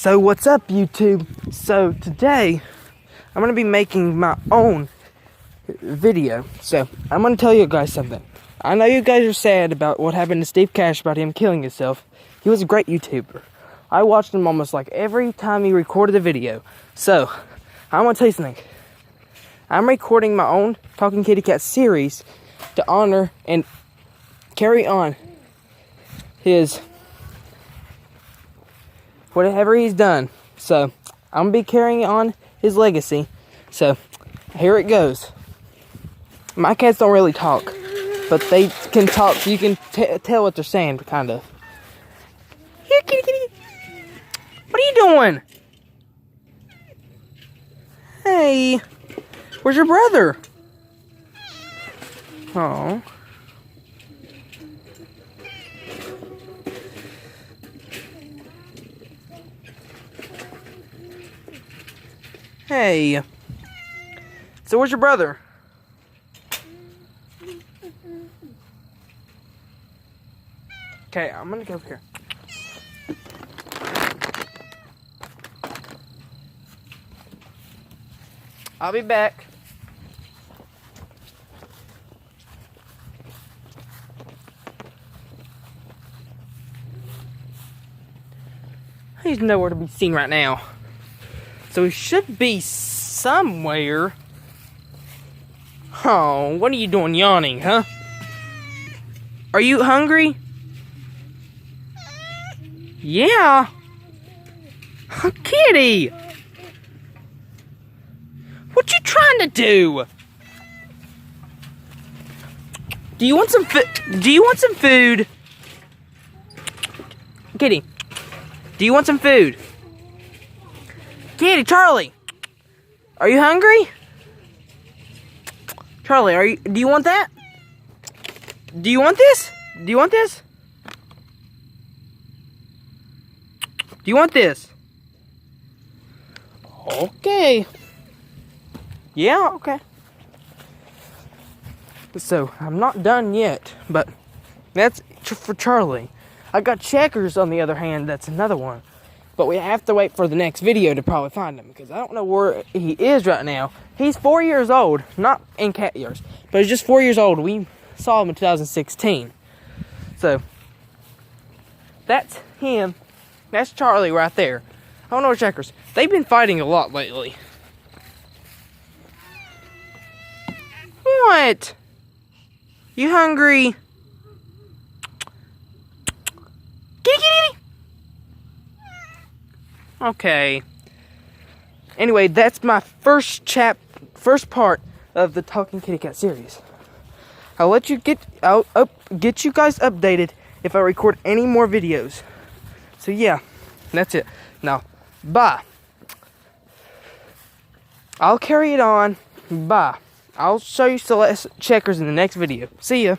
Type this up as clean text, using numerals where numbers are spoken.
So what's up, YouTube? So today I'm gonna be making my own video. So I'm gonna tell you guys something. I know you guys are sad about what happened to Steve Cash, about him killing himself. He was a great YouTuber. I watched him almost like every time he recorded a video. So I'm gonna tell you something. I'm recording my own Talking Kitty Cat series to honor and carry on his whatever he's done. So I'm gonna be carrying on his legacy. So here it goes. My cats don't really talk, but they can talk. You can tell what they're saying, kind of. Here, kitty, kitty. What are you doing? Hey, where's your brother? Oh. Hey. So where's your brother? Okay, I'm gonna go over here. I'll be back. He's nowhere to be seen right now. So he should be somewhere. Oh, what are you doing yawning, huh? Are you hungry? Yeah. Kitty! What you trying to do? Do you want some food? Kitty, do you want some food? Kitty, Charlie, are you hungry? Charlie, do you want that? Do you want this? Do you want this? Do you want this? Okay. Yeah, okay. So, I'm not done yet, but that's for Charlie. I got Checkers, on the other hand, that's another one. But we have to wait for the next video to probably find him, because I don't know where he is right now. He's 4 years old, not in cat years, but he's just 4 years old. We saw him in 2016. So, that's him. That's Charlie right there. I don't know where Checkers. They've been fighting a lot lately. What? You hungry? Kitty, kitty. Okay. Anyway, that's my first part of the Talking Kitty Cat series. I'll get you guys updated if I record any more videos. So yeah, that's it. Now, bye. I'll carry it on. Bye. I'll show you Celeste Checkers in the next video. See ya.